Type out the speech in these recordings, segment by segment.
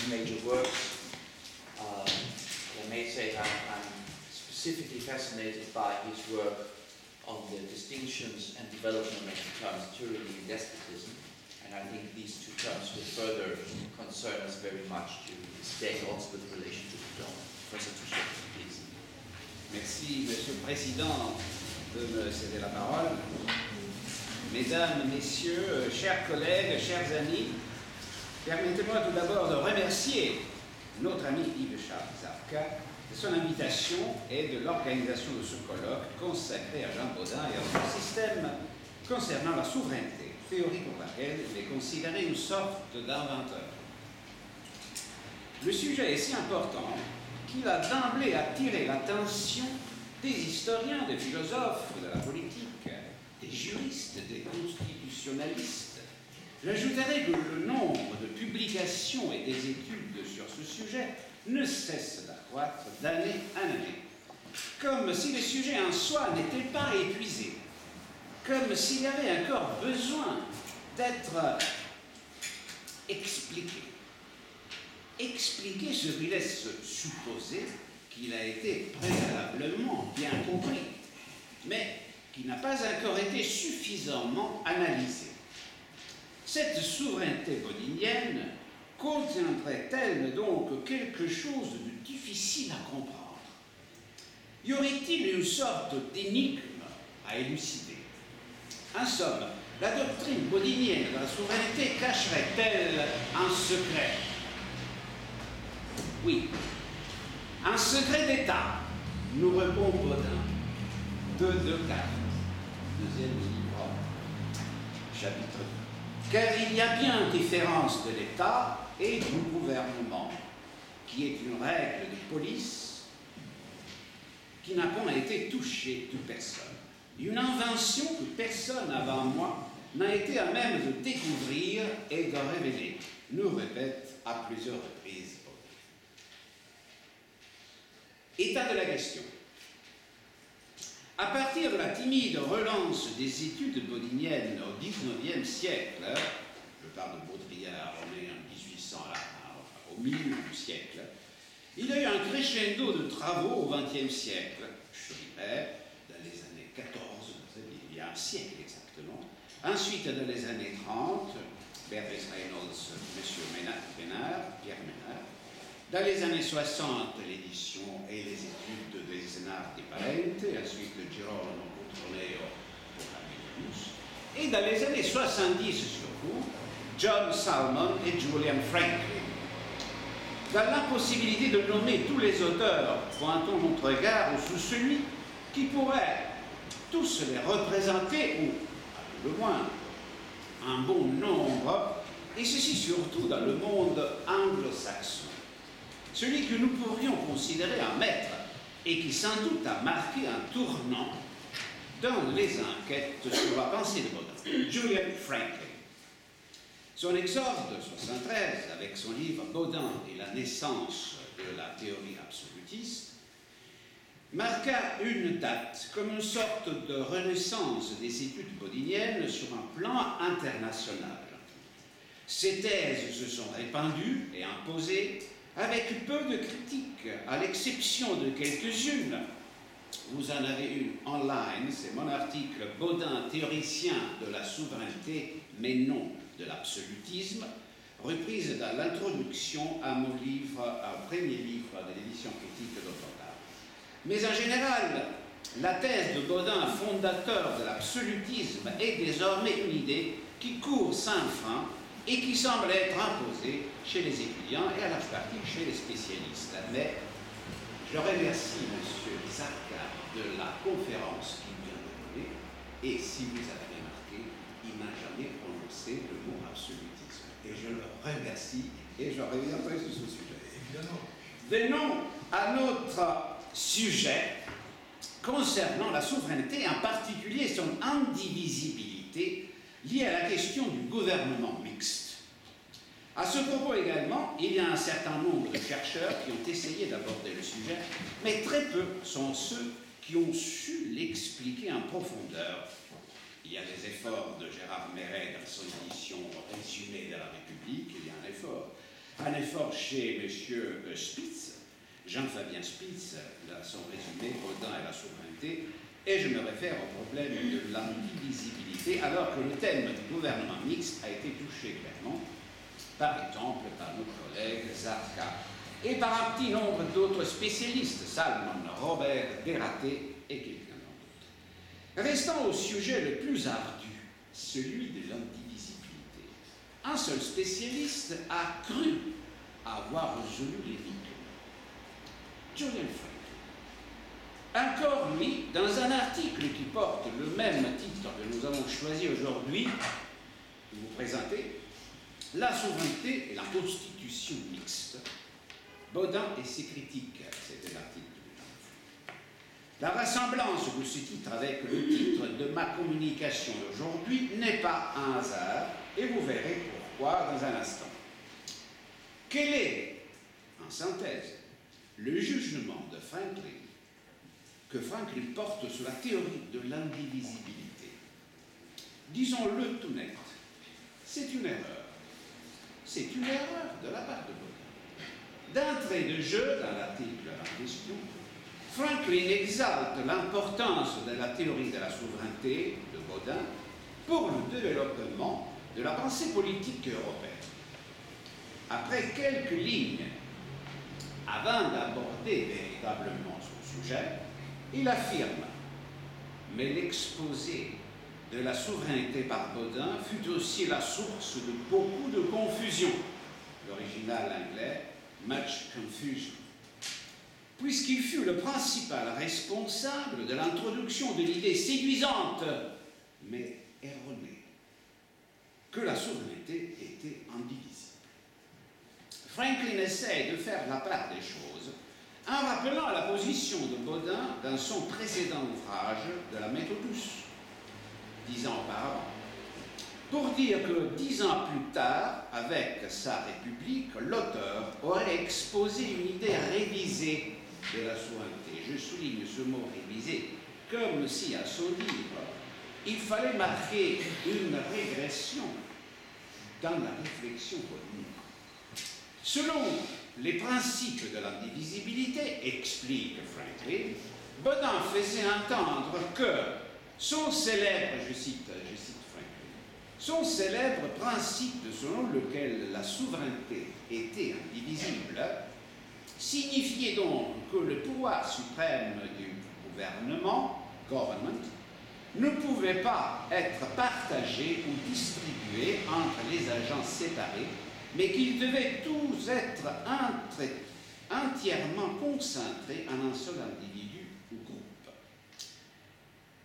his major works. I may say that I'm specifically fascinated by his work on the distinctions and development of the terms tyranny and despotism, and I think these two terms will further concern us very much during this day, also with relation to Proudhon. Professor Touchet, please. Merci, Monsieur le Président, de me céder la parole. Mesdames, Messieurs, chers collègues, chers amis, permettez-moi tout d'abord de remercier notre ami Yves-Charles Zarka de son invitation et de l'organisation de ce colloque consacré à Jean Bodin et à son système concernant la souveraineté, théorie pour laquelle il est considéré une sorte d'inventeur. Le sujet est si important qu'il a d'emblée attiré l'attention des historiens, des philosophes de la politique, des juristes, des constitutionnalistes. J'ajouterai que le nombre de publications et des études sur ce sujet ne cesse d'accroître d'année en année, comme si le sujet en soi n'était pas épuisé, comme s'il y avait encore besoin d'être expliqué. Expliquer ce qui laisse supposer qu'il a été préalablement bien compris, mais qui n'a pas encore été suffisamment analysé. Cette souveraineté bodinienne contiendrait-elle donc quelque chose de difficile à comprendre? Y aurait-il une sorte d'énigme à élucider? En somme, la doctrine bodinienne de la souveraineté cacherait-elle un secret? Oui, un secret d'État, nous répond Bodin. De Descartes, deuxième livre, chapitre 2. Car il y a bien différence de l'État et du gouvernement, qui est une règle de police qui n'a point été touchée de personne. Une invention que personne avant moi n'a été à même de découvrir et de révéler, nous répète à plusieurs reprises. État de la question. À partir de la timide relance des études bodiniennes au XIXe siècle, je parle de Baudrillard, on est en 1800, là, au milieu du siècle, il y a eu un crescendo de travaux au XXe siècle, je dirais, dans les années 14, il y a un siècle exactement, ensuite dans les années 30, Beatrice Reynolds, M. Pierre Ménard, dans les années 60, l'édition et les études de Lesenard di Parente, ensuite de Girolamo Cotroneo pour Camillus, et dans les années 70 surtout, John Salmon et Julian Franklin. Dans l'impossibilité de nommer tous les auteurs, pointons notre regard sous celui qui pourrait tous les représenter, ou à tout le moins un bon nombre, et ceci surtout dans le monde anglo-saxon. Celui que nous pourrions considérer un maître et qui sans doute a marqué un tournant dans les enquêtes sur la pensée de Bodin, Julian Franklin. Son exorde de 1973, avec son livre Bodin et la naissance de la théorie absolutiste, marqua une date comme une sorte de renaissance des études bodiniennes sur un plan international. Ces thèses se sont répandues et imposées avec peu de critiques, à l'exception de quelques-unes. Vous en avez une online, c'est mon article « Bodin, théoricien de la souveraineté, mais non de l'absolutisme », reprise dans l'introduction à mon livre, un premier livre de l'édition critique d'Ottokar. Mais en général, la thèse de Bodin, fondateur de l'absolutisme, est désormais une idée qui court sans frein et qui semble être imposée chez les étudiants et à large partie chez les spécialistes. Mais je remercie M. Zarka de la conférence qu'il vient de donner, et si vous avez remarqué, il n'a jamais prononcé le mot absolutisme. Et je le remercie, et je reviendrai sur ce sujet. Évidemment. Venons à notre sujet concernant la souveraineté, en particulier son indivisibilité, liée à la question du gouvernement mixte. À ce propos également, il y a un certain nombre de chercheurs qui ont essayé d'aborder le sujet, mais très peu sont ceux qui ont su l'expliquer en profondeur. Il y a les efforts de Gérard Méret dans son édition résumée de la République, il y a un effort. Un effort chez M. Spitz, Jean-Fabien Spitz, dans son résumé, Baudin et la souveraineté, et je me réfère au problème de l'indivisibilité, alors que le thème du gouvernement mixte a été touché clairement, par exemple, par notre collègue Zarka, et par un petit nombre d'autres spécialistes, Salmon, Robert, Desraté et quelqu'un d'autre. Restant au sujet le plus ardu, celui de l'indivisibilité, un seul spécialiste a cru avoir résolu l'énigme. Julian Franklin. Encore lui, dans un article qui porte le même titre que nous avons choisi aujourd'hui, de vous présenter, La souveraineté et la constitution mixte, Baudin et ses critiques, c'était l'article de Jean Franklin. La ressemblance de ce titre avec le titre de ma communication d'aujourd'hui n'est pas un hasard, et vous verrez pourquoi dans un instant. Quel est, en synthèse, le jugement de Franklin que Franklin porte sur la théorie de l'indivisibilité? Disons-le tout net, c'est une erreur. C'est une erreur de la part de Baudin. D'entrée de jeu, dans l'article en question, Franklin exalte l'importance de la théorie de la souveraineté de Baudin pour le développement de la pensée politique européenne. Après quelques lignes, avant d'aborder véritablement son sujet, il affirme « Mais l'exposé de la souveraineté par Baudin fut aussi la source de beaucoup de confusion. » L'original anglais « much confusion », puisqu'il fut le principal responsable de l'introduction de l'idée séduisante, mais erronée, que la souveraineté était indivisible. Franklin essaie de faire la part des choses en rappelant la position de Baudin dans son précédent ouvrage de la Méthodus, 10 ans auparavant, pour dire que 10 ans plus tard, avec sa République, l'auteur aurait exposé une idée révisée de la souveraineté. Je souligne ce mot révisé, comme si à son livre, il fallait marquer une régression dans la réflexion bodinienne. Selon les principes de l'indivisibilité, explique Franklin, Baudin faisait entendre que son célèbre, je cite Franklin, son célèbre principe selon lequel la souveraineté était indivisible signifiait donc que le pouvoir suprême du gouvernement, government, ne pouvait pas être partagé ou distribué entre les agents séparés, mais qu'ils devaient tous être entièrement concentrés en un seul individu ou groupe.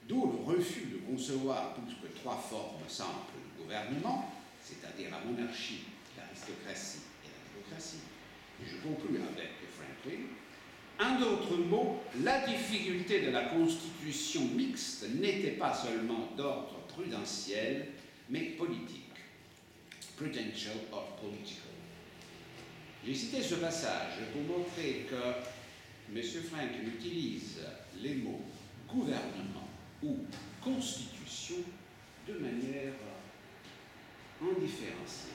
D'où le refus de concevoir plus que 3 formes simples de gouvernement, c'est-à-dire la monarchie, l'aristocratie et la démocratie. Et je conclus avec Franklin. En d'autres mots, la difficulté de la constitution mixte n'était pas seulement d'ordre prudentiel, mais politique. Prudential or political. J'ai cité ce passage pour montrer que M. Franklin utilise les mots gouvernement ou constitution de manière indifférenciée.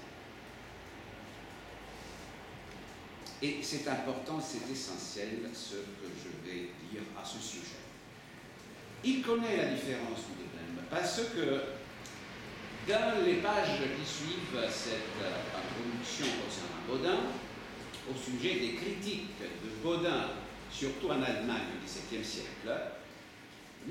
Et c'est important, c'est essentiel ce que je vais dire à ce sujet. Il connaît la différence tout de même, parce que dans les pages qui suivent cette introduction concernant Baudin, au sujet des critiques de Baudin, surtout en Allemagne au XVIIe siècle,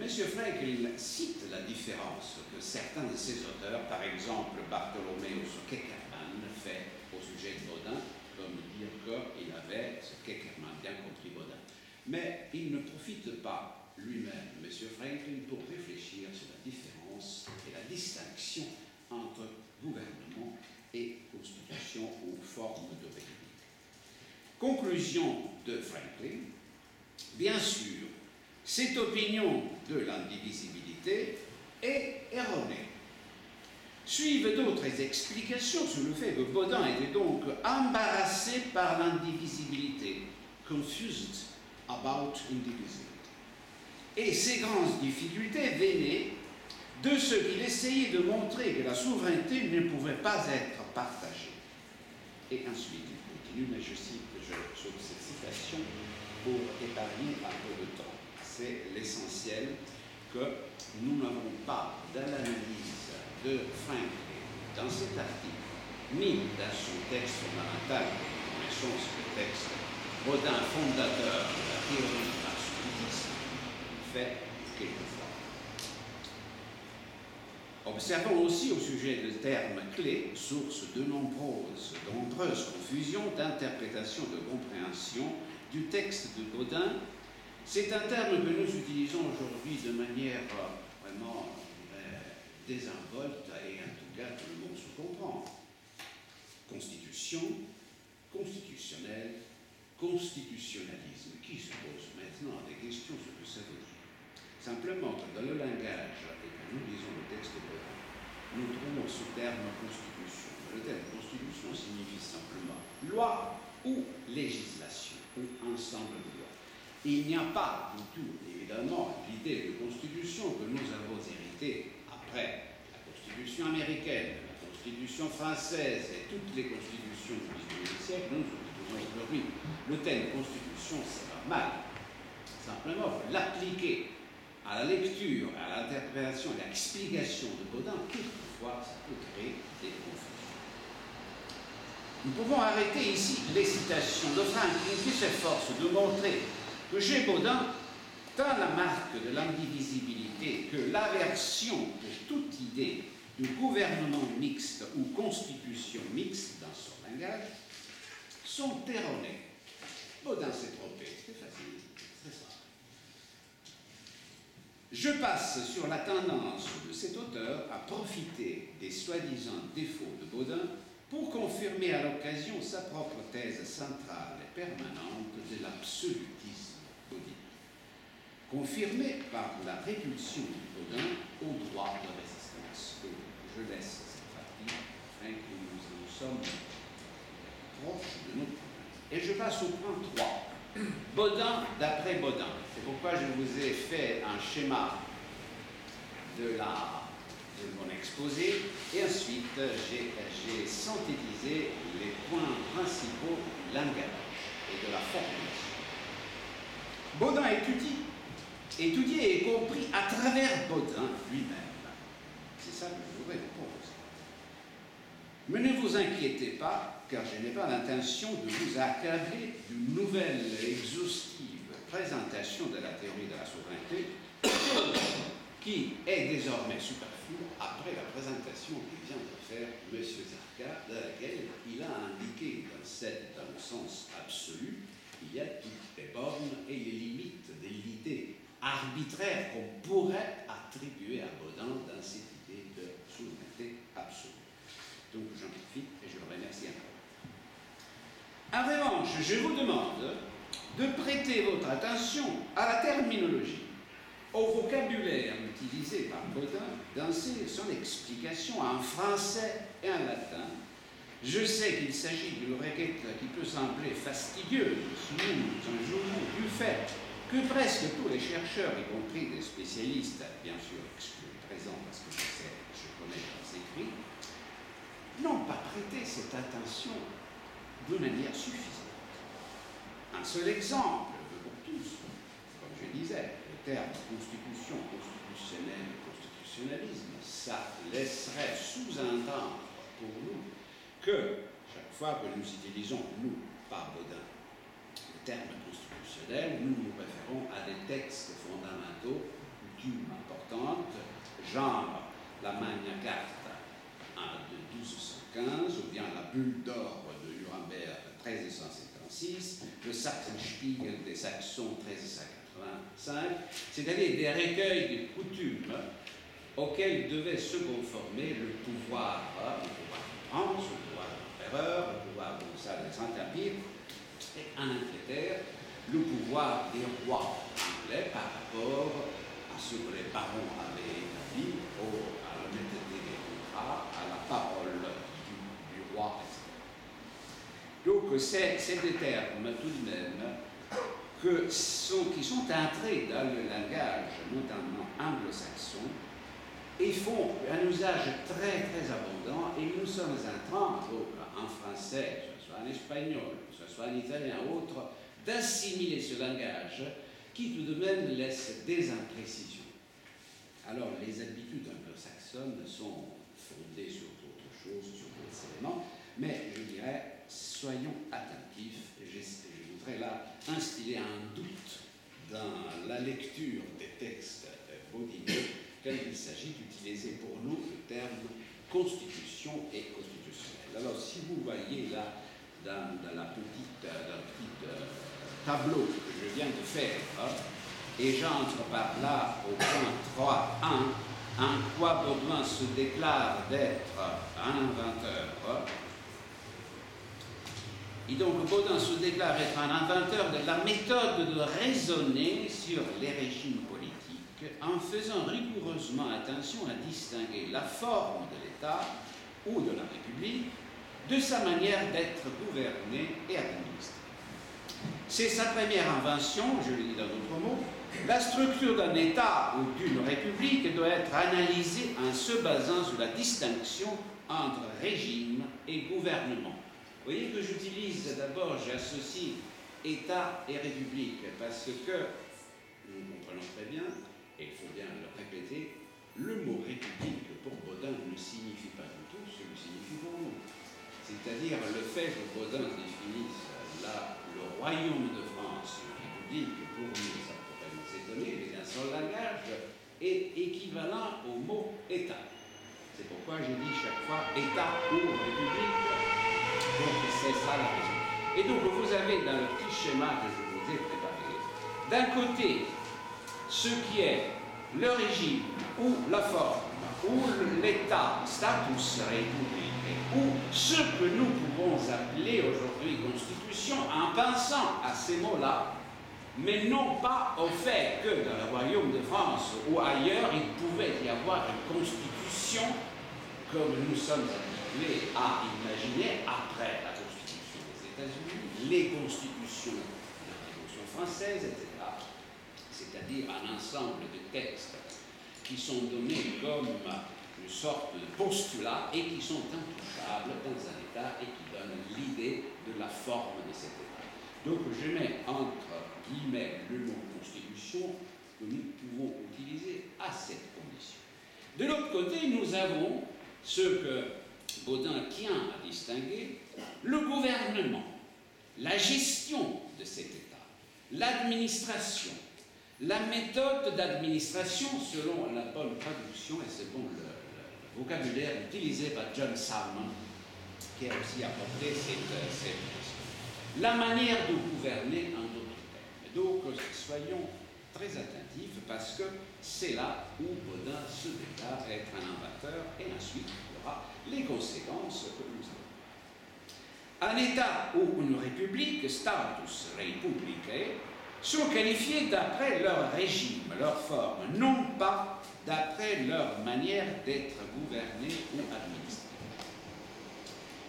M. Franklin cite la différence que certains de ses auteurs, par exemple Bartholomeus Keckermann, fait au sujet de Baudin, comme dire qu'il avait, ce Keckermann, bien compris Baudin. Mais il ne profite pas lui-même, M. Franklin, pour réfléchir sur la différence et la distinction entre gouvernement et constitution ou forme de république. Conclusion de Franklin, bien sûr, cette opinion de l'indivisibilité est erronée. Suivent d'autres explications sur le fait que Baudin était donc embarrassé par l'indivisibilité, confused about indivisibility. Et ces grandes difficultés venaient de ce qu'il essayait de montrer que la souveraineté ne pouvait pas être partagée. Et ensuite, il continue, mais je saute cette citation pour épargner un peu de temps. C'est l'essentiel que nous n'avons pas dans l'analyse de Franklin, dans cet article, ni dans son texte fondamental, nous connaissons ce texte, Bodin, fondateur de la théorie de l'absolutisme, fait quelquefois. Observons aussi au sujet de termes clés, source de nombreuses confusions d'interprétation, de compréhension du texte de Bodin. C'est un terme que nous utilisons aujourd'hui de manière vraiment désinvolte et en tout cas tout le monde se comprend. Constitution, constitutionnel, constitutionnalisme. Qui se pose maintenant des questions sur ce que ça veut dire? Simplement que dans le langage, et quand nous lisons le texte de Bodin, nous trouvons ce terme constitution. Le terme constitution signifie simplement loi ou législation, ou ensemble de lois. Il n'y a pas du tout, évidemment, l'idée de constitution que nous avons héritée après la constitution américaine, la constitution française et toutes les constitutions du XIXe siècle. Nous utilisons aujourd'hui le terme constitution, c'est normal. Simplement, vous l'appliquez à la lecture, à l'interprétation et à l'explication de Bodin, quelquefois, ça peut créer des confusions. Nous pouvons arrêter ici les citations de Franklin qui s'efforce de montrer que chez Bodin, tant la marque de l'indivisibilité que l'aversion pour toute idée de gouvernement mixte ou constitution mixte dans son langage sont erronées. Bodin s'est trompé, c'est facile, c'est ça. Je passe sur la tendance de cet auteur à profiter des soi-disant défauts de Bodin pour confirmer à l'occasion sa propre thèse centrale et permanente de l'absolutisme bodinien, confirmée par la répulsion du Bodin au droit de résistance. Donc, je laisse cette partie afin que nous sommes proches de notre point. Et je passe au point 3. Bodin d'après Bodin. C'est pourquoi je vous ai fait un schéma de mon exposé et ensuite j'ai synthétisé les points principaux du langage et de la formulation. Bodin étudié et compris à travers Bodin lui-même. C'est ça que je voudrais vous proposer. Mais ne vous inquiétez pas, car je n'ai pas l'intention de vous accabler d'une nouvelle exhaustive présentation de la théorie de la souveraineté, qui est désormais superflue après la présentation qu'il vient de faire M. Zarka, dans laquelle il a indiqué dans le sens absolu, il y a toutes les bornes et les limites de l'idée arbitraire qu'on pourrait attribuer à Bodin dans cette idée de souveraineté absolue. Donc j'en profite et je le remercie encore. En revanche, je vous demande de prêter votre attention à la terminologie, au vocabulaire utilisé par Bodin dans son explication en français et en latin. Je sais qu'il s'agit d'une requête qui peut sembler fastidieuse sous un jour du fait que presque tous les chercheurs, y compris des spécialistes, bien sûr exclus présents parce que je connais leurs écrits, n'ont pas prêté cette attention de manière suffisante. Un seul exemple pour tous, comme je disais, le terme constitution, constitutionnel, constitutionnalisme, ça laisserait sous-entendre pour nous que chaque fois que nous utilisons, nous, par Bodin, le terme constitutionnel, nous nous référons à des textes fondamentaux, coutumes importantes, genre la Magna Carta de 1215, ou bien la Bulle d'or de Nuremberg 1356, le Sachsenspiegel des Saxons 1385, c'est-à-dire des recueils de coutumes auxquels devait se conformer le pouvoir de France, le pouvoir de l'empereur, le pouvoir de ça des Saint-Empire, et en Angleterre, le pouvoir des rois anglais par rapport à ce que les barons avaient établi, à l'honnêteté des contrats, à la parole du roi, etc. Donc, c'est des termes tout de même qui sont entrés dans le langage, notamment anglo-saxon, et font un usage très très abondant, et nous sommes en train, en français, que ce soit soit en espagnol, que ce soit en italien ou autre, d'assimiler ce langage qui tout de même laisse des imprécisions. Alors les habitudes anglo-saxonnes sont fondées sur d'autres choses, sur d'autres éléments, mais je dirais, soyons attentifs. Je voudrais là instiller un doute dans la lecture des textes bodiniens quand il s'agit d'utiliser pour nous le terme constitution et constitutionnel. Alors si vous voyez là dans le petit tableau que je viens de faire, et j'entre par là au point 3.1, en quoi Baudouin se déclare d'être un inventeur. Et donc Baudin se déclare être un inventeur de la méthode de raisonner sur les régimes politiques en faisant rigoureusement attention à distinguer la forme de l'État ou de la République de sa manière d'être gouverné et administré. C'est sa première invention, je le dis dans d'autres mots. La structure d'un État ou d'une République doit être analysée en se basant sur la distinction entre régime et gouvernement. Vous voyez que j'utilise d'abord, j'associe État et République, parce que, nous comprenons très bien, et il faut bien le répéter, le mot République pour Baudin ne signifie pas du tout ce qu'il signifie pour nous. C'est-à-dire le fait que Baudin définisse là le royaume de France, une République, pour nous, ça pourrait nous étonner, mais dans son langage est équivalent au mot État. C'est pourquoi j'ai dit chaque fois État ou République. Donc c'est ça la raison. Et donc vous avez dans le petit schéma que je vous ai préparé, d'un côté ce qui est le régime ou la forme ou l'état, status républicain, ou ce que nous pouvons appeler aujourd'hui constitution en pensant à ces mots-là, mais non pas au fait que dans le royaume de France ou ailleurs il pouvait y avoir une constitution comme nous sommes habitués à imaginer après la Constitution des États-Unis, les constitutions de la Révolution française, etc. C'est-à-dire un ensemble de textes qui sont donnés comme une sorte de postulat et qui sont intouchables dans un État et qui donnent l'idée de la forme de cet État. Donc je mets entre guillemets le mot constitution que nous pouvons utiliser à cette condition. De l'autre côté, nous avons ce que Baudin tient à distinguer, le gouvernement, la gestion de cet État, l'administration, la méthode d'administration selon la bonne traduction et selon le vocabulaire utilisé par John Salmon, qui a aussi apporté cette question. La manière de gouverner en d'autres termes. Donc, soyons très attentifs parce que c'est là où Baudin se déclare être un inventeur et ensuite il y aura les conséquences que nous avons. Un État ou une république, status republicae, sont qualifiés d'après leur régime, leur forme, non pas d'après leur manière d'être gouvernés ou administrés.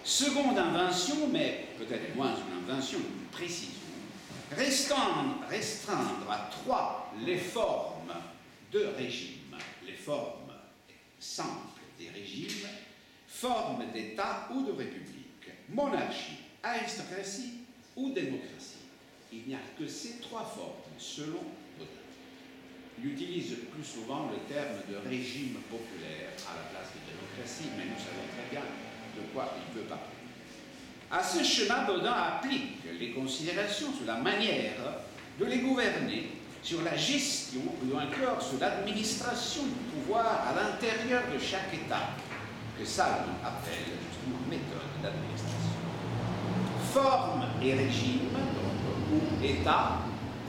Seconde invention, mais peut-être moins une invention, une précision, restreindre à 3 les formes de régime, les formes simples des régimes, formes d'État ou de république, monarchie, aristocratie ou démocratie. Il n'y a que ces 3 formes, selon Baudin. Il utilise plus souvent le terme de régime populaire à la place de démocratie, mais nous savons très bien de quoi il veut parler. À ce schéma, Baudin applique les considérations sur la manière de les gouverner, sur la gestion ou encore sur l'administration du pouvoir à l'intérieur de chaque État, que Salmon appelle justement méthode d'administration. Forme et régime, donc, ou État,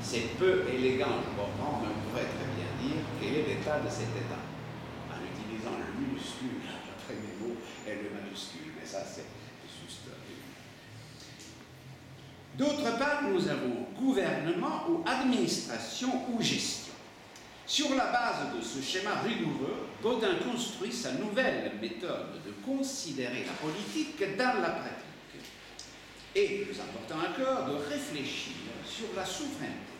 c'est peu élégant, je comprends, mais on pourrait très bien dire quel est l'état de cet État, en utilisant le minuscule, après mes mots, et le majuscule, mais ça c'est juste... D'autre part, nous avons gouvernement ou administration ou gestion. Sur la base de ce schéma rigoureux, Baudin construit sa nouvelle méthode de considérer la politique dans la pratique. Et, plus important encore, de réfléchir sur la souveraineté.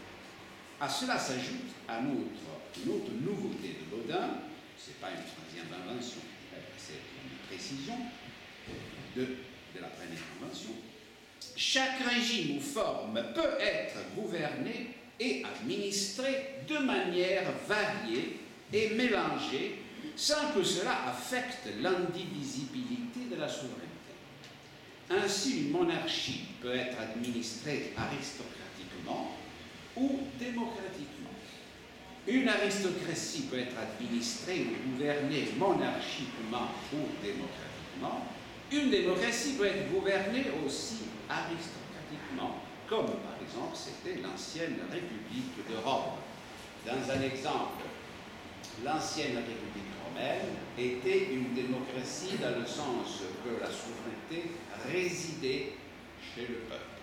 À cela s'ajoute une autre nouveauté de Baudin, ce n'est pas une troisième invention, c'est une précision de la première invention, chaque régime ou forme peut être gouverné et administré de manière variée et mélangée sans que cela affecte l'indivisibilité de la souveraineté. Ainsi, une monarchie peut être administrée aristocratiquement ou démocratiquement. Une aristocratie peut être administrée ou gouvernée monarchiquement ou démocratiquement. Une démocratie peut être gouvernée aussi aristocratiquement, comme par exemple c'était l'ancienne République de Rome. Dans un exemple, l'ancienne République romaine était une démocratie dans le sens que la souveraineté résidait chez le peuple.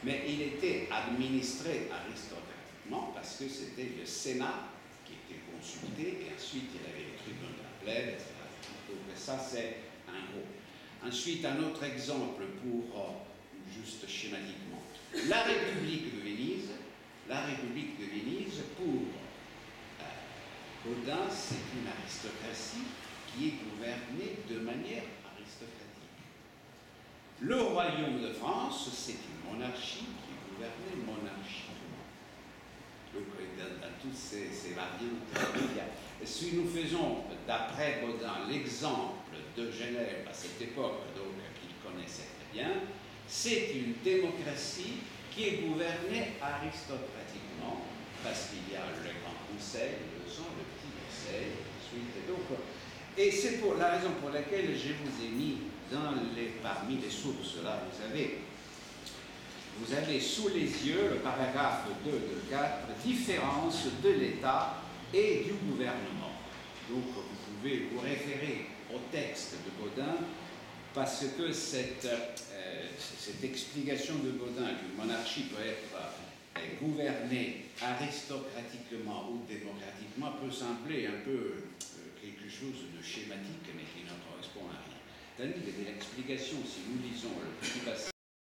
Mais il était administré aristocratiquement parce que c'était le Sénat qui était consulté et ensuite il y avait les tribunaux de la plèbe, etc. Donc ça c'est un gros. Ensuite, un autre exemple pour, juste schématiquement, la République de Venise, pour Bodin, c'est une aristocratie qui est gouvernée de manière aristocratique. Le royaume de France, c'est une monarchie qui est gouvernée monarchiquement. Donc, dans toutes ces variantes, si nous faisons, d'après Bodin, l'exemple de Genève à cette époque, donc qu'il connaissait très bien, c'est une démocratie qui est gouvernée aristocratiquement, parce qu'il y a le grand conseil, le petit conseil, ensuite. Donc, et c'est pour la raison pour laquelle je vous ai mis parmi les sources, là, vous avez sous les yeux le paragraphe 2 de 4, différence de l'État et du gouvernement. Donc, vous pouvez vous référer au texte de Bodin, parce que cette explication de Bodin qu'une monarchie peut être gouvernée aristocratiquement ou démocratiquement peut sembler un peu quelque chose de schématique, mais qui ne correspond à rien. Tandis que l'explication, si nous lisons le petit passage